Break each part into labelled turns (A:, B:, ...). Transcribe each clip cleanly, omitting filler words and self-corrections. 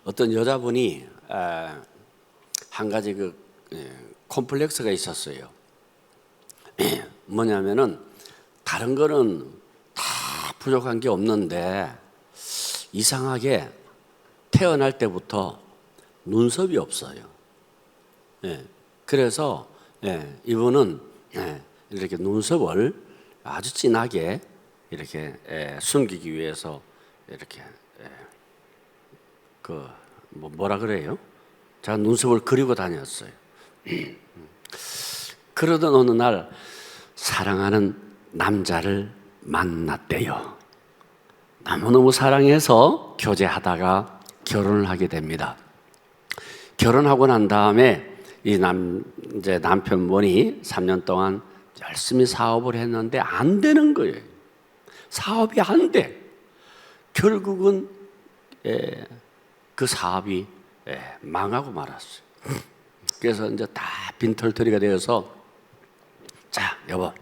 A: 어떤 여자분이 한 가지 콤플렉스가 있었어요. 뭐냐면은 다른 거는 다 부족한 게 없는데 이상하게 태어날 때부터 눈썹이 없어요. 그래서 이분은 이렇게 눈썹을 아주 진하게 이렇게 숨기기 위해서 이렇게 뭐라 그래요? 제가 눈썹을 그리고 다녔어요. 그러던 어느 날 사랑하는 남자를 만났대요. 너무너무 사랑해서 교제하다가 결혼을 하게 됩니다. 결혼하고 난 다음에 이제 남편분이 3년 동안 열심히 사업을 했는데 안 되는 거예요. 사업이 안 돼. 결국은 그 사업이 망하고 말았어요. 그래서 이제 다 빈털터리가 되어서 자, 여보,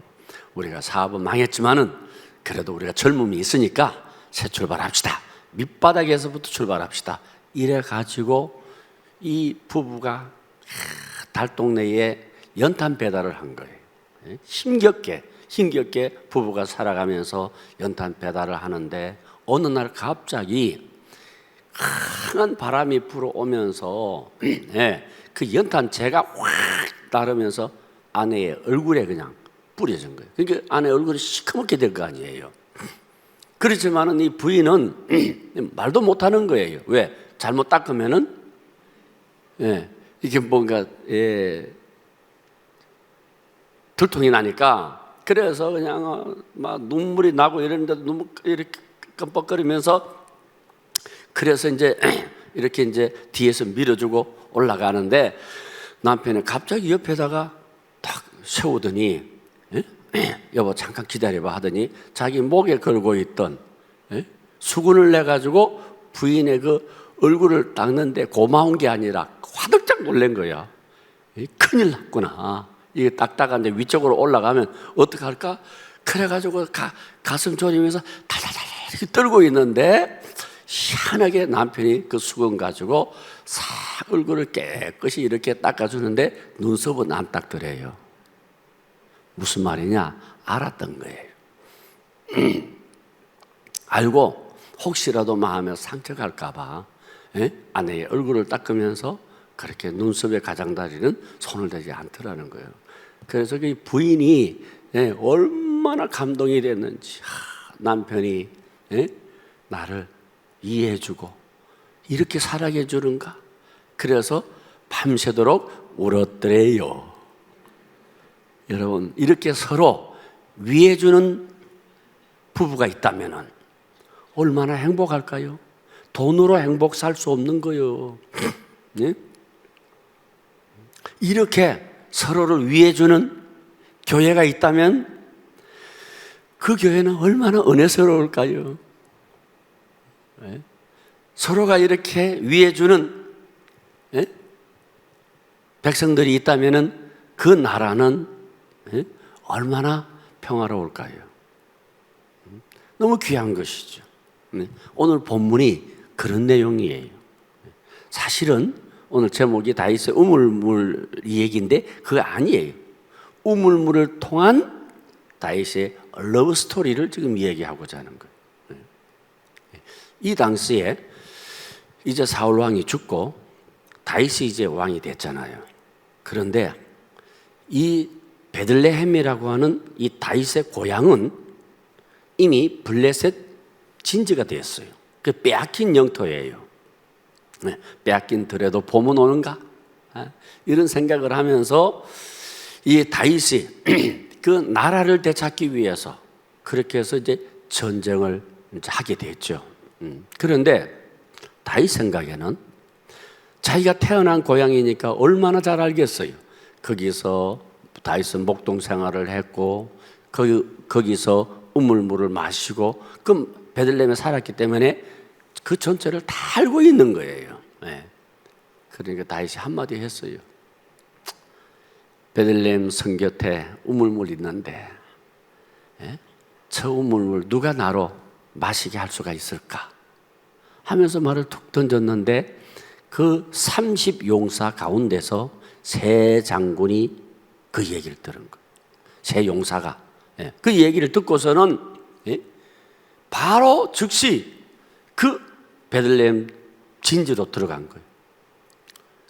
A: 우리가 사업은 망했지만은 그래도 우리가 젊음이 있으니까 새 출발합시다. 밑바닥에서부터 출발합시다. 이래 가지고 이 부부가 달동네에 연탄 배달을 한 거예요. 힘겹게 부부가 살아가면서 연탄 배달을 하는데 어느 날 갑자기 강한 바람이 불어오면서 그 연탄재가 확 따르면서 아내의 얼굴에 그냥 뿌려진 거예요. 그러니까 아내 얼굴이 시커멓게 될 거 아니에요. 그렇지만은 이 부인은 말도 못하는 거예요. 왜? 잘못 닦으면은 이게 뭔가 들통이 나니까 그래서 그냥 막 눈물이 나고 이러는데도 눈물 이렇게 끔뻑거리면서 그래서 이제 이렇게 이제 뒤에서 밀어주고 올라가는데 남편이 갑자기 옆에다가 딱 세우더니 여보 잠깐 기다려봐 하더니 자기 목에 걸고 있던 수건을 내가지고 부인의 그 얼굴을 닦는데 고마운 게 아니라 화들짝 놀란 거야. 큰일 났구나. 이게 닦다가 이제 위쪽으로 올라가면 어떡할까? 그래가지고 가슴 졸이면서 달달달 이렇게 떨고 있는데 희한하게 남편이 그 수건 가지고 싹 얼굴을 깨끗이 이렇게 닦아주는데 눈썹은 안 닦더래요. 무슨 말이냐? 알았던 거예요. 알고 혹시라도 마음에 상처갈까 봐 아내의 얼굴을 닦으면서 그렇게 눈썹에 가장자리는 손을 대지 않더라는 거예요. 그래서 그 부인이 얼마나 감동이 됐는지 남편이 나를 이해해주고 이렇게 사랑해 주는가? 그래서 밤새도록 울었더래요. 여러분 이렇게 서로 위해주는 부부가 있다면 얼마나 행복할까요? 돈으로 행복 살 수 없는 거예요. 이렇게 서로를 위해주는 교회가 있다면 그 교회는 얼마나 은혜스러울까요? 서로가 이렇게 위해주는 백성들이 있다면 그 나라는 얼마나 평화로울까요? 너무 귀한 것이죠. 오늘 본문이 그런 내용이에요. 사실은 오늘 제목이 다윗의 우물물 얘기인데 그거 아니에요. 우물물을 통한 다윗의 러브 스토리를 지금 얘기하고자 하는 거예요. 이 당시에 이제 사울 왕이 죽고 다윗이 이제 왕이 됐잖아요. 그런데 이 베들레헴이라고 하는 이 다윗의 고향은 이미 블레셋 진지가 됐어요. 그 빼앗긴 영토예요. 빼앗긴 들에도 봄은 오는가? 이런 생각을 하면서 이 다윗이 그 나라를 되찾기 위해서 그렇게 해서 이제 전쟁을 이제 하게 됐죠. 그런데 다윗 생각에는 자기가 태어난 고향이니까 얼마나 잘 알겠어요. 거기서 다윗은 목동 생활을 했고 거기서 우물물을 마시고 그럼 베들레헴에 살았기 때문에 그 전체를 다 알고 있는 거예요. 그러니까 다윗이 한마디 했어요. 베들레헴 성 곁에 우물물 있는데 저 우물물 누가 나로 마시게 할 수가 있을까? 하면서 말을 툭 던졌는데 그 30용사 가운데서 세 장군이 그 얘기를 들은 거예요. 세 용사가. 그 얘기를 듣고서는 바로 즉시 그 베들레헴 진지로 들어간 거예요.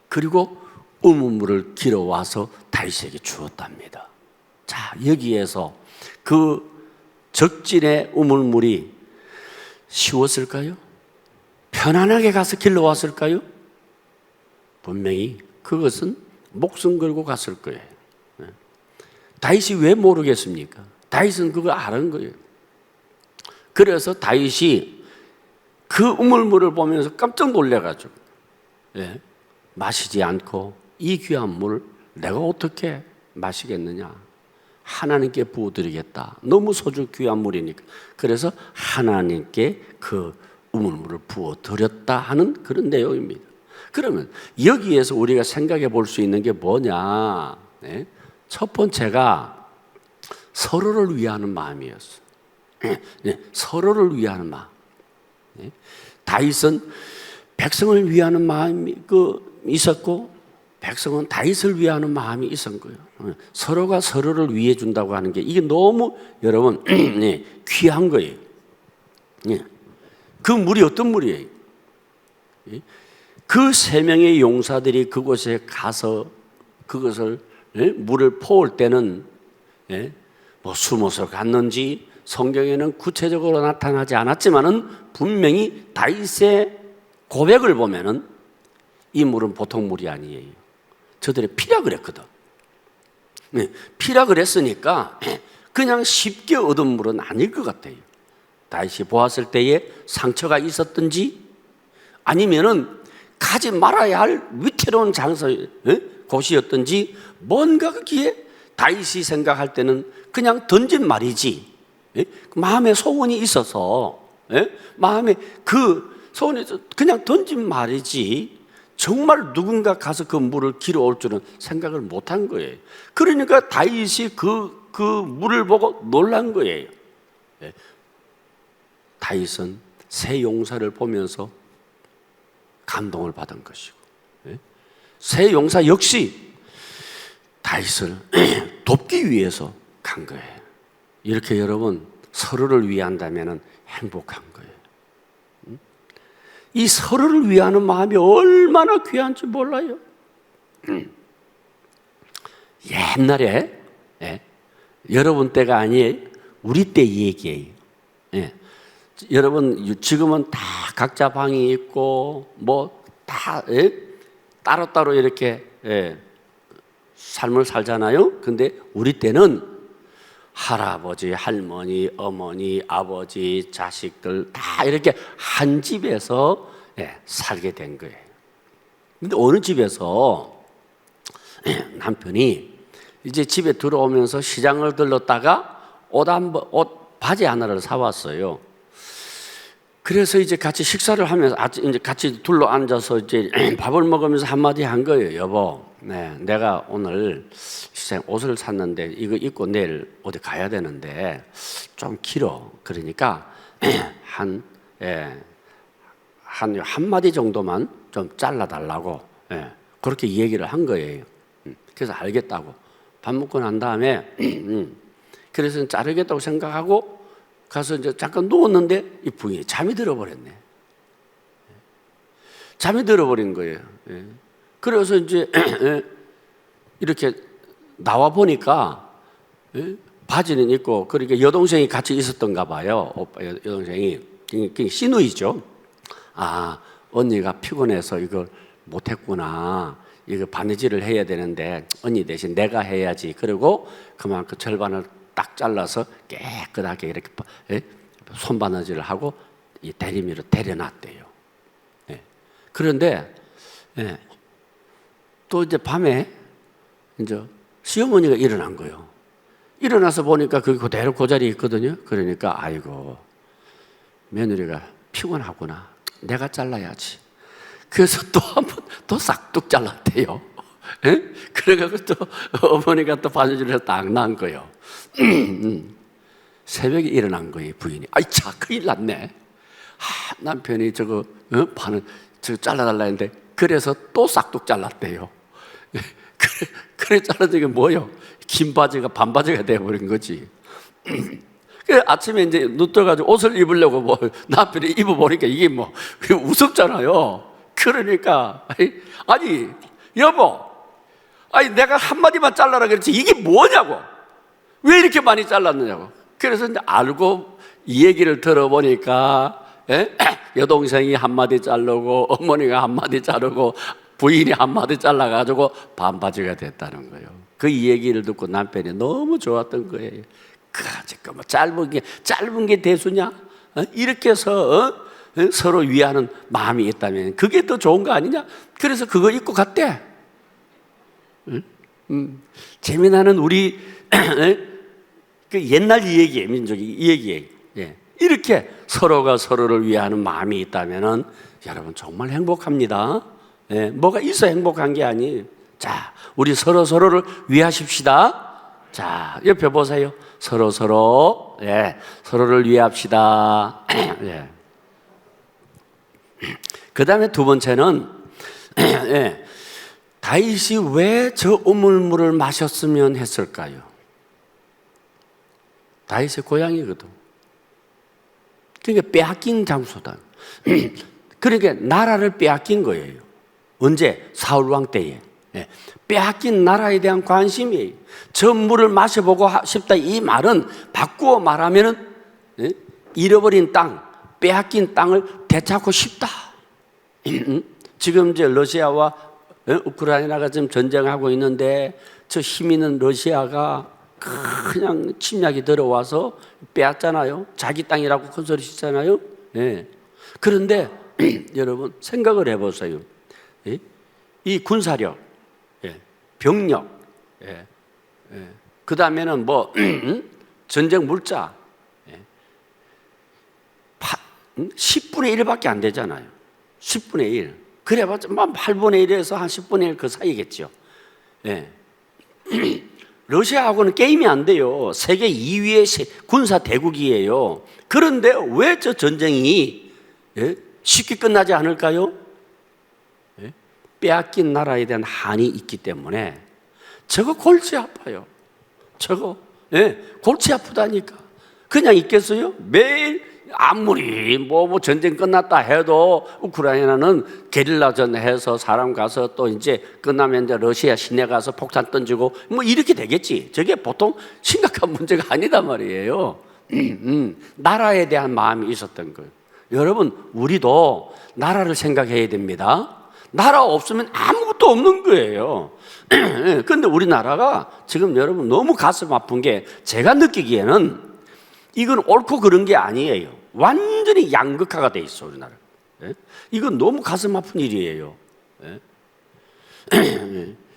A: 그리고 우물물을 길어와서 다윗에게 주었답니다. 자, 여기에서 그 적진의 우물물이 쉬웠을까요? 편안하게 가서 길러왔을까요? 분명히 그것은 목숨 걸고 갔을 거예요. 다윗이 왜 모르겠습니까? 다윗은 그걸 아는 거예요. 그래서 다윗이 그 우물물을 보면서 깜짝 놀래가지고 마시지 않고 이 귀한 물 내가 어떻게 마시겠느냐? 하나님께 부어드리겠다. 너무 소중 귀한 물이니까. 그래서 하나님께 그 우물물을 부어드렸다 하는 그런 내용입니다. 그러면 여기에서 우리가 생각해 볼 수 있는 게 뭐냐? 첫 번째가 서로를 위하는 마음이었어요. 서로를 위하는 마음. 다윗은 백성을 위하는 마음이 있었고, 백성은 다윗을 위하는 마음이 있었던 거예요. 서로가 서로를 위해 준다고 하는 게 이게 너무 여러분 귀한 거예요. 그 물이 어떤 물이에요? 그 세 명의 용사들이 그곳에 가서 그것을 물을 퍼올 때는 뭐 숨어서 갔는지 성경에는 구체적으로 나타나지 않았지만은 분명히 다윗의 고백을 보면은 이 물은 보통 물이 아니에요. 저들이 피라 그랬거든. 피라 그랬으니까 그냥 쉽게 얻은 물은 아닐 것 같아요. 다윗이 보았을 때에 상처가 있었든지 아니면은 가지 말아야 할 위태로운 장소, 곳이었든지 뭔가 거기에 다윗이 생각할 때는 그냥 던진 말이지 마음에 소원이 있어서 마음에 그 소원이 그냥 던진 말이지 정말 누군가 가서 그 물을 길어올 줄은 생각을 못한 거예요. 그러니까 다윗이 그 물을 보고 놀란 거예요. 다윗은 세 용사를 보면서 감동을 받은 것이고, 세 용사 역시 다윗을 돕기 위해서 간 거예요. 이렇게 여러분 서로를 위한다면 행복한 거예요. 이 서로를 위하는 마음이 얼마나 귀한지 몰라요. 옛날에 여러분 때가 아니에요. 우리 때 얘기예요. 여러분 지금은 다 각자 방이 있고 뭐 다 따로따로 이렇게 삶을 살잖아요. 근데 우리 때는 할아버지, 할머니, 어머니, 아버지, 자식들 다 이렇게 한 집에서 살게 된 거예요. 근데 어느 집에서 남편이 이제 집에 들어오면서 시장을 들렀다가 옷 바지 하나를 사왔어요. 그래서 이제 같이 식사를 하면서 이제 같이 둘러 앉아서 이제 밥을 먹으면서 한마디 한 거예요. 여보, 내가 오늘 시장 옷을 샀는데 이거 입고 내일 어디 가야 되는데 좀 길어. 그러니까 한마디 정도만 좀 잘라달라고 그렇게 얘기를 한 거예요. 그래서 알겠다고. 밥 먹고 난 다음에 그래서 자르겠다고 생각하고 가서 이제 잠깐 누웠는데 이 부인이 잠이 들어버렸네. 잠이 들어버린 거예요. 그래서 이제 이렇게 나와 보니까 바지는 입고 그러니까 여동생이 같이 있었던가 봐요. 오빠 여동생이 시누이죠. 아, 언니가 피곤해서 이걸 못했구나. 이거 바느질을 해야 되는데 언니 대신 내가 해야지. 그리고 그만큼 절반을 딱 잘라서 깨끗하게 이렇게 손바느질을 하고 이 대리미로 데려놨대요. 그런데 또 이제 밤에 이제 시어머니가 일어난 거예요. 일어나서 보니까 그게 그대로 그 자리에 있거든요. 그러니까 아이고 며느리가 피곤하구나. 내가 잘라야지. 그래서 또 한 번 더 싹둑 잘랐대요. 그래가지고 또 어머니가 또 바느질을 해서 딱 난 거예요. 새벽에 일어난 거예요, 부인이. 아이 차, 큰일 났네. 남편이 저거 파는 저거 잘라달라 했는데 그래서 또 싹둑 잘랐대요. 그래 잘라진 게 뭐예요? 긴 바지가 반바지가 돼버린 거지. 그래 아침에 이제 눈 떠가지고 옷을 입으려고 뭐 남편이 입어보니까 이게 뭐 우습잖아요. 그러니까 아니 여보, 아니 내가 한마디만 잘라라 그랬지 이게 뭐냐고, 왜 이렇게 많이 잘랐느냐고. 그래서 이제 알고 이 얘기를 들어보니까 여동생이 한마디 자르고 어머니가 한마디 자르고 부인이 한마디 잘라가지고 반바지가 됐다는 거예요. 그 얘기를 듣고 남편이 너무 좋았던 거예요. 그러니까 뭐 짧은 게 대수냐? 이렇게 해서 서로 위하는 마음이 있다면 그게 더 좋은 거 아니냐? 그래서 그거 입고 갔대. 재미나는 우리 그 옛날 이 얘기예요. 민족이 이 얘기예요. 이렇게 서로가 서로를 위하는 마음이 있다면은 여러분 정말 행복합니다. 뭐가 있어 행복한 게 아니에요. 자, 우리 서로를 위하십시다. 자, 옆에 보세요. 서로를 위합시다. 그 다음에 두 번째는 다윗이 왜 저 우물물을 마셨으면 했을까요? 다윗의 고향이거든. 그러니까 빼앗긴 장소다. 그러니까 나라를 빼앗긴 거예요. 언제? 사울 왕 때에. 빼앗긴 나라에 대한 관심이에요. 저 물을 마셔보고 싶다 이 말은 바꾸어 말하면은 잃어버린 땅, 빼앗긴 땅을 되찾고 싶다. 지금 이제 러시아와 우크라이나가 지금 전쟁하고 있는데 저 힘 있는 러시아가 그냥 침략이 들어와서 빼앗잖아요. 자기 땅이라고 큰 소리 치잖아요. 그런데 여러분 생각을 해보세요. 이 군사력, 병력, 그 다음에는 뭐 전쟁 물자 10분의 1밖에 안 되잖아요. 10분의 1. 그래봤자 8분의 1에서 한 10분의 1 그 사이겠죠. 러시아하고는 게임이 안 돼요. 세계 2위의 군사 대국이에요. 그런데 왜 저 전쟁이 쉽게 끝나지 않을까요? 빼앗긴 나라에 대한 한이 있기 때문에. 저거 골치 아파요. 저거 골치 아프다니까. 그냥 있겠어요? 매일 아무리 뭐 전쟁 끝났다 해도 우크라이나는 게릴라전 해서 사람 가서 또 이제 끝나면 이제 러시아 시내 가서 폭탄 던지고 뭐 이렇게 되겠지. 저게 보통 심각한 문제가 아니다 말이에요. 나라에 대한 마음이 있었던 거예요. 여러분 우리도 나라를 생각해야 됩니다. 나라 없으면 아무것도 없는 거예요. 그런데 우리나라가 지금 여러분 너무 가슴 아픈 게 제가 느끼기에는 이건 옳고 그런 게 아니에요. 완전히 양극화가 돼 있어 우리나라. 이건 너무 가슴 아픈 일이에요.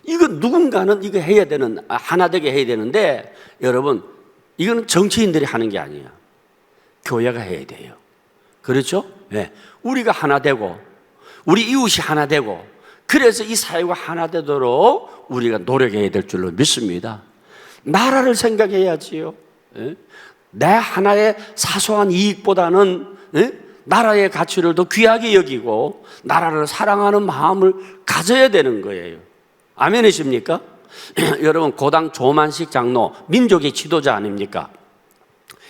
A: 이건 누군가는 이거 해야 되는, 하나 되게 해야 되는데 여러분 이거는 정치인들이 하는 게 아니에요. 교회가 해야 돼요. 그렇죠? 우리가 하나 되고 우리 이웃이 하나 되고 그래서 이 사회가 하나 되도록 우리가 노력해야 될 줄로 믿습니다. 나라를 생각해야지요. 내 하나의 사소한 이익보다는 나라의 가치를 더 귀하게 여기고 나라를 사랑하는 마음을 가져야 되는 거예요. 아멘이십니까? 여러분 고당 조만식 장로 민족의 지도자 아닙니까?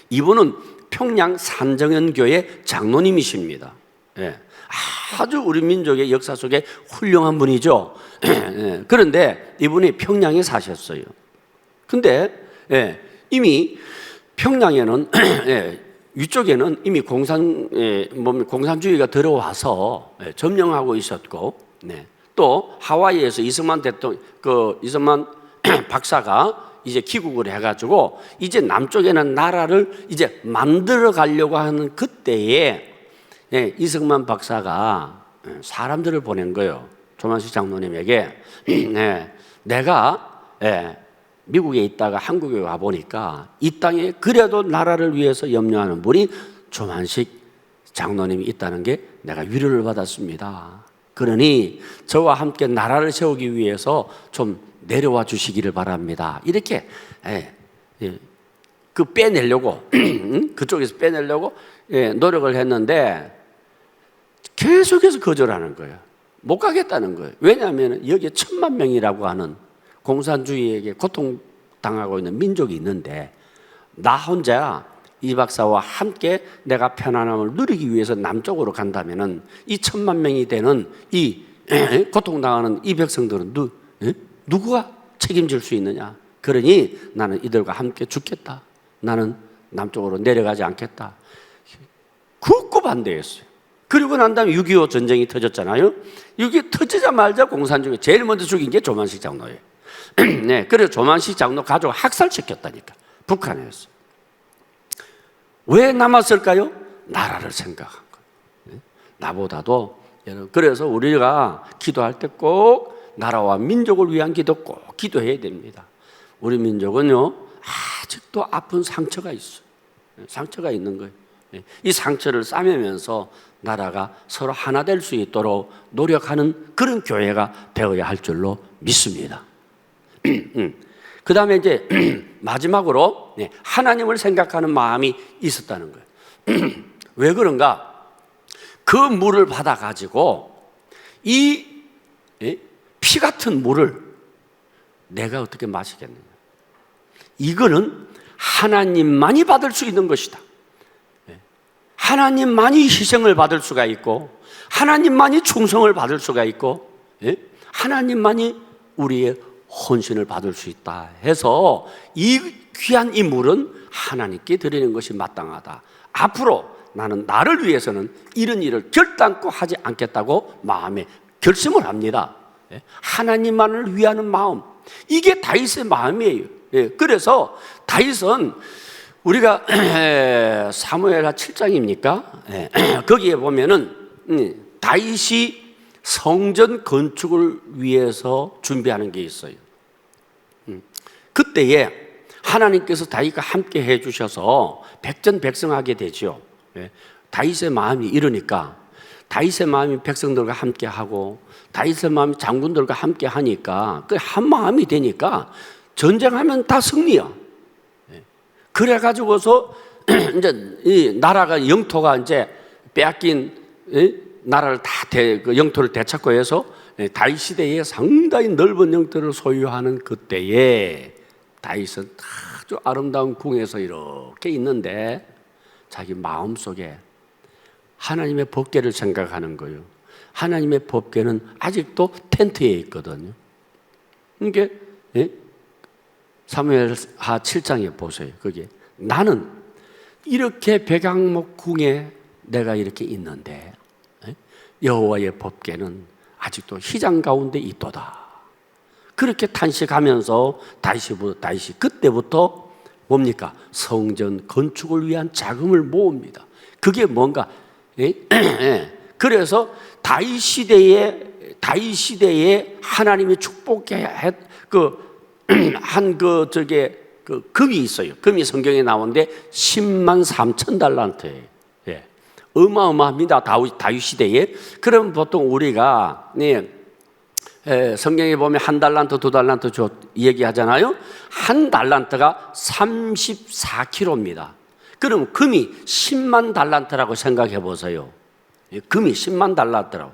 A: 이분은 평양 산정연교회 장로님이십니다. 아주 우리 민족의 역사 속에 훌륭한 분이죠. 그런데 이분이 평양에 사셨어요. 근데 이미 평양에는 위쪽에는 이미 공산주의가 들어와서 점령하고 있었고, 또 하와이에서 이승만 박사가 이제 귀국을 해가지고 이제 남쪽에는 나라를 이제 만들어 가려고 하는 그때에 이승만 박사가 사람들을 보낸 거예요. 조만식 장로님에게. 내가 미국에 있다가 한국에 와보니까 이 땅에 그래도 나라를 위해서 염려하는 분이 조만식 장로님이 있다는 게 내가 위로를 받았습니다. 그러니 저와 함께 나라를 세우기 위해서 좀 내려와 주시기를 바랍니다. 이렇게 그 빼내려고 그쪽에서 빼내려고 노력을 했는데 계속해서 거절하는 거예요. 못 가겠다는 거예요. 왜냐하면 여기에 1000만 명이라고 하는 공산주의에게 고통당하고 있는 민족이 있는데 나 혼자 이 박사와 함께 내가 편안함을 누리기 위해서 남쪽으로 간다면은 이 1000만 명이 되는 이 고통당하는 이 백성들은 누구가 책임질 수 있느냐? 그러니 나는 이들과 함께 죽겠다. 나는 남쪽으로 내려가지 않겠다. 굳고 반대했어요. 그리고 난 다음에 6.25 전쟁이 터졌잖아요. 이게 터지자마자 공산주의 제일 먼저 죽인 게 조만식 장로예요. 네, 그래서 조만식 장로 가족 학살시켰다니까. 북한에서. 왜 남았을까요? 나라를 생각한 거예요. 나보다도. 그래서 우리가 기도할 때 꼭 나라와 민족을 위한 기도 꼭 기도해야 됩니다. 우리 민족은요, 아직도 아픈 상처가 있어요. 상처가 있는 거예요. 이 상처를 싸매면서 나라가 서로 하나 될 수 있도록 노력하는 그런 교회가 되어야 할 줄로 믿습니다. 그 다음에 이제 마지막으로 하나님을 생각하는 마음이 있었다는 거예요. 왜 그런가? 그 물을 받아가지고 이 피 같은 물을 내가 어떻게 마시겠느냐? 이거는 하나님만이 받을 수 있는 것이다. 하나님만이 희생을 받을 수가 있고 하나님만이 충성을 받을 수가 있고 하나님만이 우리의 헌신을 받을 수 있다 해서 이 귀한 이 물은 하나님께 드리는 것이 마땅하다. 앞으로 나는 나를 위해서는 이런 일을 결단코 하지 않겠다고 마음에 결심을 합니다. 하나님만을 위하는 마음, 이게 다윗의 마음이에요. 그래서 다윗은 우리가 사무엘하 7장입니까? 거기에 보면은 다윗이 성전 건축을 위해서 준비하는 게 있어요. 그때에 하나님께서 다윗과 함께 해주셔서 백전백승하게 되죠. 다윗의 마음이 이러니까 다윗의 마음이 백성들과 함께 하고 다윗의 마음이 장군들과 함께 하니까 그 한 마음이 되니까 전쟁하면 다 승리야. 그래가지고서 이제 이 나라가 영토가 이제 빼앗긴 나라를 다 그 영토를 되찾고 해서 다윗 시대에 상당히 넓은 영토를 소유하는 그때에 다윗은 아주 아름다운 궁에서 이렇게 있는데 자기 마음속에 하나님의 법궤를 생각하는 거예요. 하나님의 법궤는 아직도 텐트에 있거든요. 이게 사무엘하 7장에 보세요. 거기에 나는 이렇게 백향목 궁에 내가 이렇게 있는데 여호와의 법궤는 아직도 휘장 가운데 있도다. 그렇게 탄식하면서 다윗이 그때부터 뭡니까? 성전 건축을 위한 자금을 모읍니다. 그게 뭔가? 그래서 다윗 시대에 하나님이 축복해 금이 있어요. 금이 성경에 나오는데 10만 3천 달란트예요. 어마어마합니다. 다윗 시대에. 그럼 보통 우리가 성경에 보면 한 달란트, 두 달란트 얘기하잖아요. 한 달란트가 34kg입니다. 그럼 금이 10만 달란트라고 생각해 보세요. 금이 10만 달란트라고.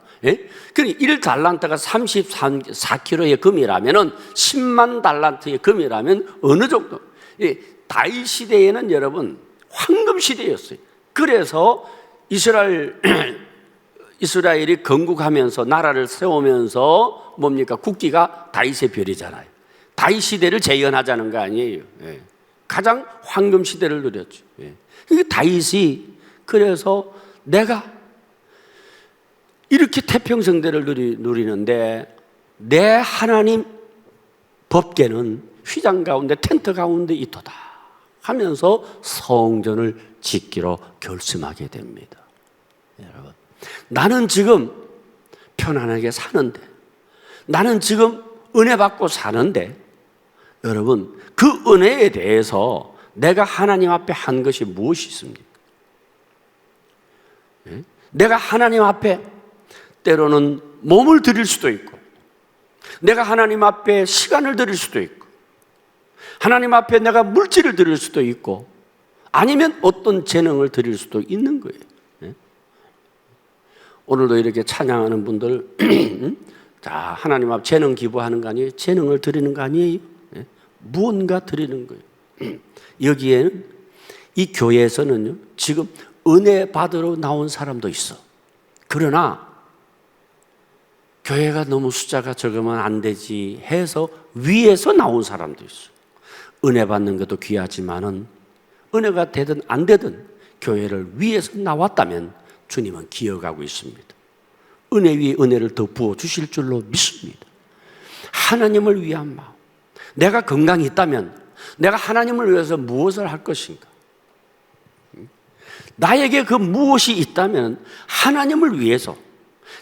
A: 그러니까 1달란트가 34kg의 금이라면 10만 달란트의 금이라면 어느 정도? 다윗 시대에는 여러분 황금 시대였어요. 그래서 이스라엘이 건국하면서 나라를 세우면서 뭡니까? 국기가 다윗의 별이잖아요. 다윗 시대를 재현하자는 거 아니에요. 가장 황금 시대를 누렸죠. 이게 다윗이 그래서 내가 이렇게 태평성대를 누리는데 내 하나님 법궤는 휘장 가운데 텐트 가운데 있도다 하면서 성전을 짓기로 결심하게 됩니다. 여러분, 나는 지금 편안하게 사는데, 나는 지금 은혜 받고 사는데, 여러분 그 은혜에 대해서 내가 하나님 앞에 한 것이 무엇이 있습니까? 내가 하나님 앞에 때로는 몸을 드릴 수도 있고, 내가 하나님 앞에 시간을 드릴 수도 있고, 하나님 앞에 내가 물질을 드릴 수도 있고, 아니면 어떤 재능을 드릴 수도 있는 거예요. 오늘도 이렇게 찬양하는 분들 자, 하나님 앞 재능 기부하는 거 아니에요? 재능을 드리는 거 아니에요? 무언가 드리는 거예요. 여기에는 이 교회에서는요, 지금 은혜 받으러 나온 사람도 있어. 그러나 교회가 너무 숫자가 적으면 안 되지 해서 위에서 나온 사람도 있어. 은혜 받는 것도 귀하지만은 은혜가 되든 안 되든 교회를 위에서 나왔다면 주님은 기억하고 있습니다. 은혜 위에 은혜를 더 부어주실 줄로 믿습니다. 하나님을 위한 마음. 내가 건강이 있다면 내가 하나님을 위해서 무엇을 할 것인가? 나에게 그 무엇이 있다면 하나님을 위해서,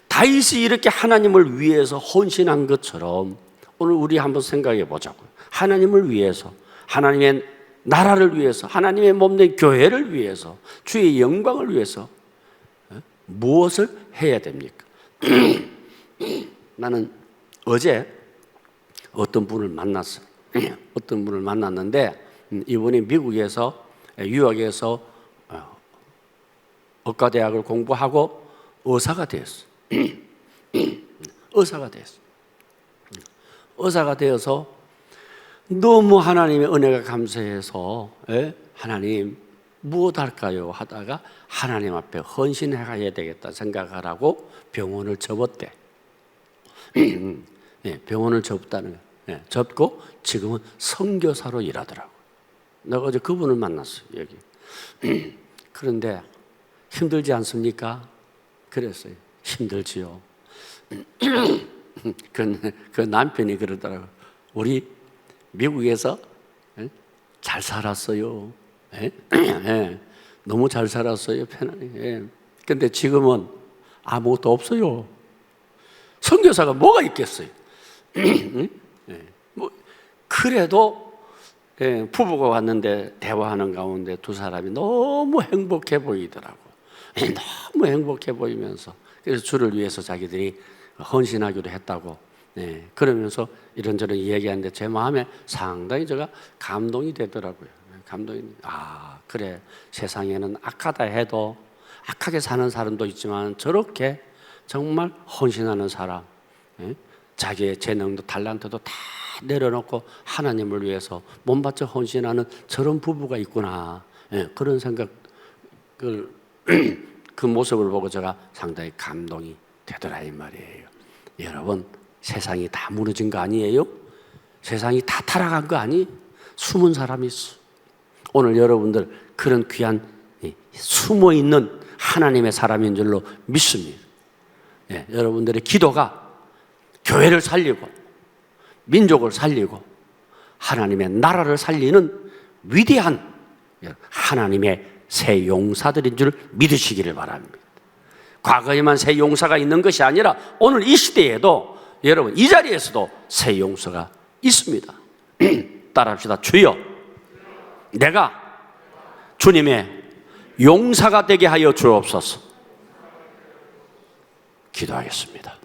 A: 다윗이 이렇게 하나님을 위해서 헌신한 것처럼 오늘 우리 한번 생각해 보자고요. 하나님을 위해서, 하나님의 나라를 위해서, 하나님의 몸된 교회를 위해서, 주의 영광을 위해서 무엇을 해야 됩니까? 나는 어제 어떤 분을 만났어요. 어떤 분을 만났는데 이분이 미국에서 유학에서 의과대학을 공부하고 의사가 되었어. 의사가 되었어. 의사가 되어서 너무 하나님의 은혜가 감사해서 하나님 무엇 할까요? 하다가 하나님 앞에 헌신해야 되겠다 생각을 하고 병원을 접었대. 병원을 접다는 거예요. 접고 지금은 선교사로 일하더라고. 내가 어제 그분을 만났어요, 여기. 그런데 힘들지 않습니까? 그랬어요. 힘들지요. 그 남편이 그러더라고. 우리 미국에서 잘 살았어요. 너무 잘 살았어요, 편안히. 근데 지금은 아무것도 없어요. 선교사가 뭐가 있겠어요? 뭐 그래도 부부가 왔는데 대화하는 가운데 두 사람이 너무 행복해 보이더라고. 너무 행복해 보이면서 그래서 주를 위해서 자기들이 헌신하기로 했다고. 그러면서 이런저런 이야기하는데 제 마음에 상당히 제가 감동이 되더라고요. 감동이. 아, 그래, 세상에는 악하다 해도 악하게 사는 사람도 있지만 저렇게 정말 헌신하는 사람, 자기의 재능도 달란트도 다 내려놓고 하나님을 위해서 몸바쳐 헌신하는 저런 부부가 있구나. 그런 생각, 그 모습을 보고 제가 상당히 감동이 되더라 이 말이에요. 여러분, 세상이 다 무너진 거 아니에요? 세상이 다 타락한 거 아니? 숨은 사람이 있어. 오늘 여러분들 그런 귀한 숨어있는 하나님의 사람인 줄로 믿습니다. 여러분들의 기도가 교회를 살리고 민족을 살리고 하나님의 나라를 살리는 위대한 하나님의 새 용사들인 줄 믿으시기를 바랍니다. 과거에만 새 용사가 있는 것이 아니라 오늘 이 시대에도 여러분 이 자리에서도 새 용사가 있습니다. 따라합시다. 주여, 내가 주님의 용사가 되게 하여 주옵소서. 기도하겠습니다.